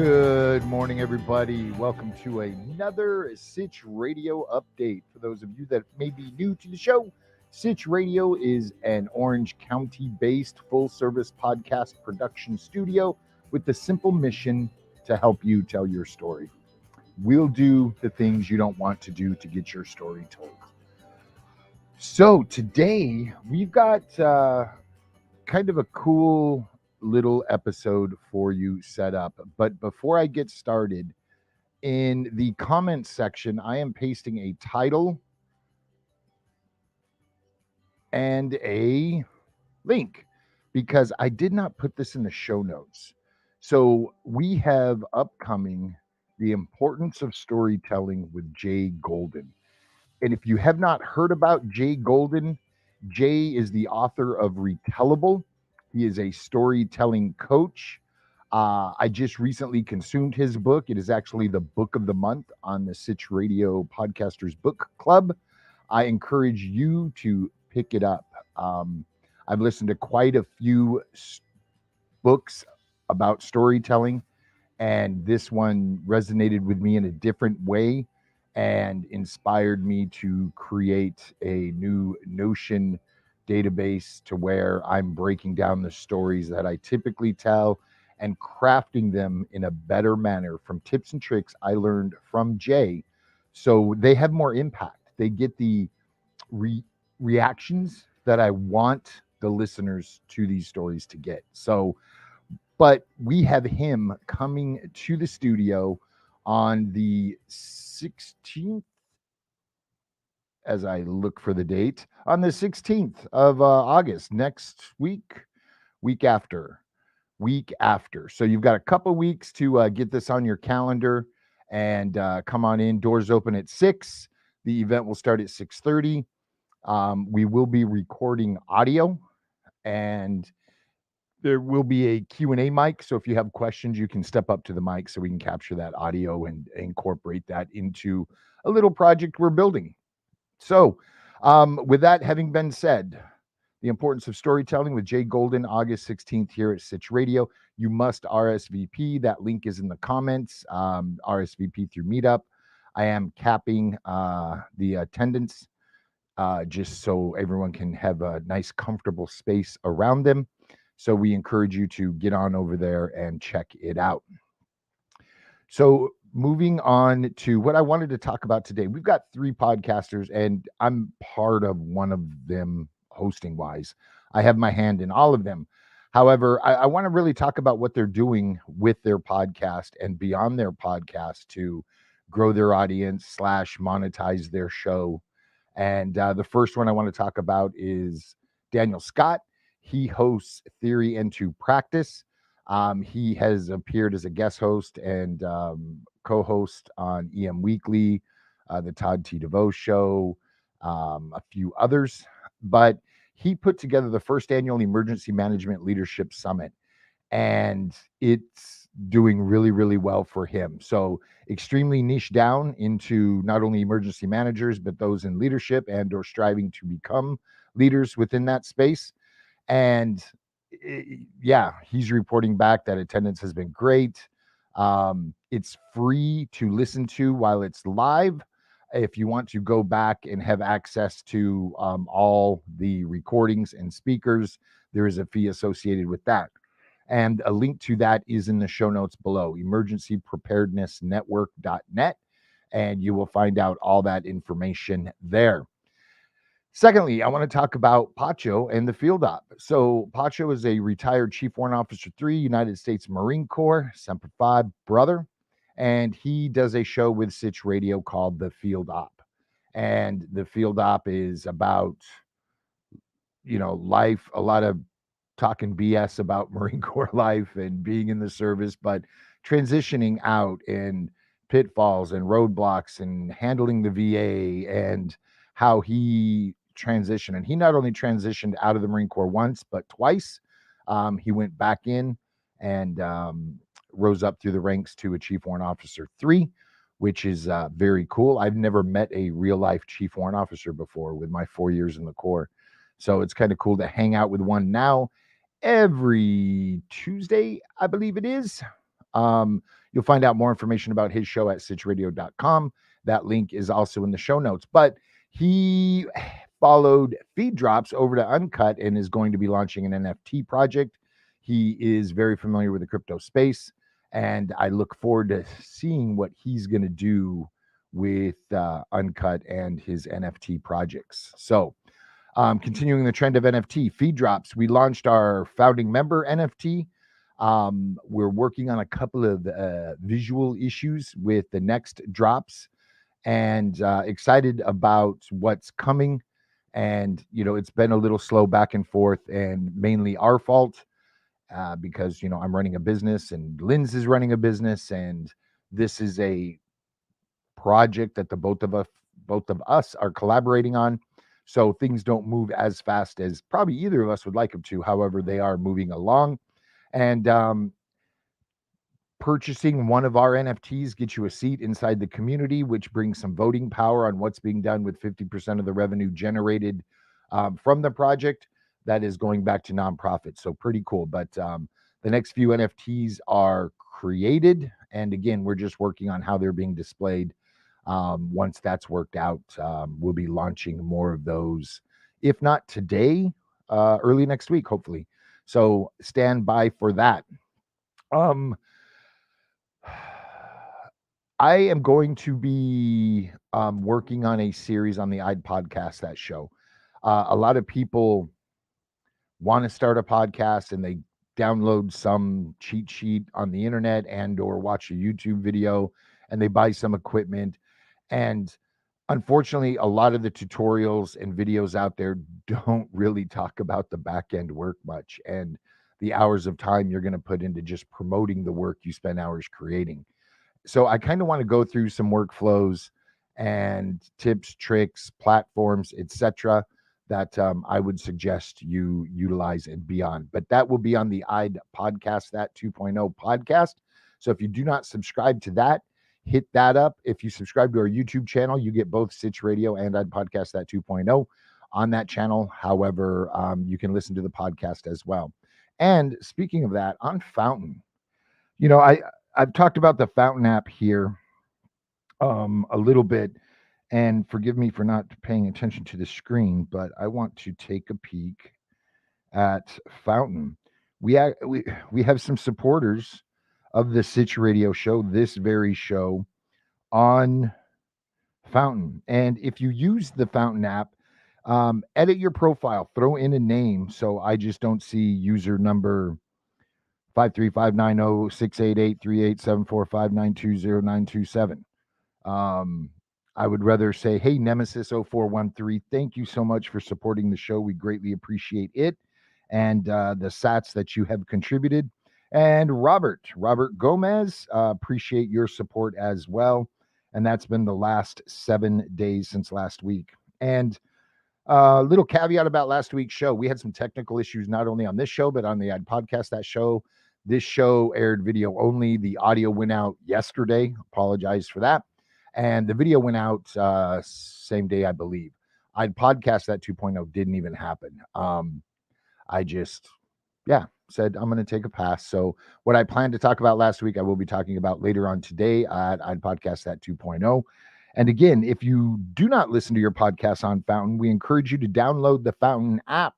Good morning, everybody. Welcome to another Sitch Radio update. For those of you that may be new to the show, Sitch Radio is an Orange County based full service podcast production studio with the simple mission to help you tell your story. We'll do the things you don't want to do to get your story told. So, today we've got kind of a cool little episode for you set up. But before I get started, in the comments section, I am pasting a title and a link because I did not put this in the show notes. So we have upcoming The Importance of Storytelling with Jay Golden. And if you have not heard about Jay Golden, Jay is the author of Retellable. He is a storytelling coach. I just recently consumed his book. It is actually the book of the month on the Sitch Radio Podcasters Book Club. I encourage you to pick it up. I've listened to quite a few books about storytelling, and this one resonated with me in a different way and inspired me to create a new Notion database to where I'm breaking down the stories that I typically tell and crafting them in a better manner from tips and tricks I learned from Jay, so they have more impact. They get the reactions that I want the listeners to these stories to get. So, but we have him coming to the studio on the 16th, as I look for the date, on the 16th of August, next week after. So you've got a couple weeks to get this on your calendar and come on in. Doors open at 6. The event will start at 6:30. We will be recording audio, and there will be a Q&A mic. So if you have questions, you can step up to the mic so we can capture that audio and incorporate that into a little project we're building. So with that having been said, The Importance of Storytelling with Jay Golden, August 16th here at Sitch Radio. You must RSVP. That link is in the comments. RSVP through Meetup. I am capping the attendance just so everyone can have a nice, comfortable space around them. So we encourage you to get on over there and check it out. So moving on to what I wanted to talk about today, we've got 3 podcasters, and I'm part of one of them hosting wise. I have my hand in all of them. However, I want to really talk about what they're doing with their podcast and beyond their podcast to grow their audience / monetize their show. And the first one I want to talk about is Daniel Scott. He hosts Theory into Practice. He has appeared as a guest host and co-host on EM Weekly, the Todd T. DeVoe Show, a few others. But he put together the first annual Emergency Management Leadership Summit, and it's doing really, really well for him. So extremely niche down into not only emergency managers, but those in leadership and or striving to become leaders within that space. And yeah, he's reporting back that attendance has been great. It's free to listen to while it's live. If you want to go back and have access to all the recordings and speakers, there is a fee associated with that. And a link to that is in the show notes below, emergencypreparednessnetwork.net, and you will find out all that information there. Secondly, I want to talk about Pacho and the Field Op. So Pacho is a retired Chief Warrant Officer 3, United States Marine Corps, Semper Fi brother, and he does a show with Sitch Radio called The Field Op. And the Field Op is about, life, a lot of talking BS about Marine Corps life and being in the service, but transitioning out and pitfalls and roadblocks and handling the VA and how he transitioned. And he not only transitioned out of the Marine Corps once, but twice. He went back in and rose up through the ranks to a Chief Warrant Officer 3, which is very cool. I've never met a real life Chief Warrant Officer before with my 4 years in the Corps. So it's kind of cool to hang out with one now every Tuesday, I believe it is. You'll find out more information about his show at sitchradio.com. That link is also in the show notes. But he followed Feed Drops over to Uncut and is going to be launching an NFT project. He is very familiar with the crypto space, and I look forward to seeing what he's going to do with Uncut and his NFT projects. So, continuing the trend of NFT, Feed Drops, we launched our founding member NFT. We're working on a couple of visual issues with the next drops, and excited about what's coming. And, it's been a little slow back and forth, and mainly our fault because, I'm running a business and Linz is running a business. And this is a project that the both of us are collaborating on. So things don't move as fast as probably either of us would like them to. However, they are moving along. And purchasing one of our NFTs gets you a seat inside the community, which brings some voting power on what's being done with 50% of the revenue generated from the project. That is going back to nonprofits. So pretty cool. But the next few NFTs are created. And again, we're just working on how they're being displayed. Once that's worked out, we'll be launching more of those, if not today, early next week, hopefully. So stand by for that. Um, I am going to be working on a series on the I'd podcast that show. A lot of people want to start a podcast and they download some cheat sheet on the internet and or watch a YouTube video and they buy some equipment. And unfortunately, a lot of the tutorials and videos out there don't really talk about the back end work much and the hours of time you're going to put into just promoting the work you spend hours creating. So I kind of want to go through some workflows and tips, tricks, platforms, etc., that I would suggest you utilize and beyond. But that will be on the I'd Podcast That 2.0 podcast. So if you do not subscribe to that, hit that up. If you subscribe to our YouTube channel, you get both Sitch Radio and I'd Podcast That 2.0 on that channel. However, you can listen to the podcast as well. And speaking of that, on Fountain, I've talked about the Fountain app here a little bit, and forgive me for not paying attention to the screen, but I want to take a peek at Fountain. We have some supporters of the Sitch Radio show, this very show, on Fountain. And if you use the Fountain app, edit your profile, throw in a name so I just don't see user number 53590-688-3874-5920927. I would rather say, hey, Nemesis0413, thank you so much for supporting the show. We greatly appreciate it. And the sats that you have contributed. And Robert Gomez, appreciate your support as well. And that's been the last 7 days since last week. And little caveat about last week's show. We had some technical issues, not only on this show, but on the I'd Podcast That show. This show aired video only. The audio went out yesterday. Apologize for that. And the video went out same day, I believe. I'd Podcast That 2.0 didn't even happen. I just, said I'm going to take a pass. So what I planned to talk about last week, I will be talking about later on today at I'd Podcast That 2.0. And again, if you do not listen to your podcast on Fountain, we encourage you to download the Fountain app.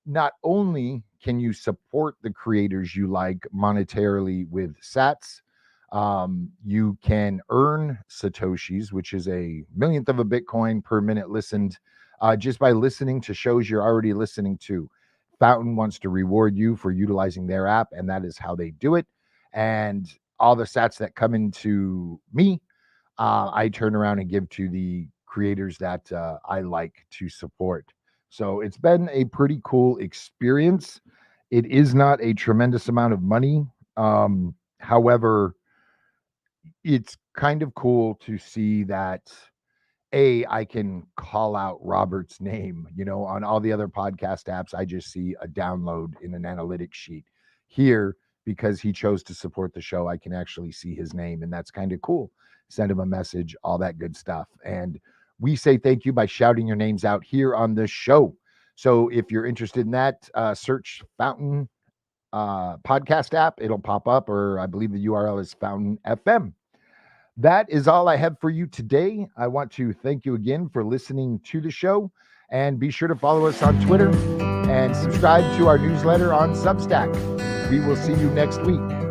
Not only can you support the creators you like monetarily with sats, you can earn Satoshis, which is a millionth of a Bitcoin per minute listened, just by listening to shows you're already listening to. Fountain wants to reward you for utilizing their app, and that is how they do it. And all the sats that come into me, I turn around and give to the creators that I like to support. So it's been a pretty cool experience. It is not a tremendous amount of money. However, it's kind of cool to see that I can call out Robert's name. On all the other podcast apps, I just see a download in an analytics sheet. Here, because he chose to support the show, I can actually see his name, and that's kind of cool. Send him a message, all that good stuff. And we say thank you by shouting your names out here on this show. So if you're interested in that, search Fountain podcast app, it'll pop up, or I believe the URL is Fountain FM. That is all I have for you today. I want to thank you again for listening to the show, and be sure to follow us on Twitter and subscribe to our newsletter on Substack. We will see you next week.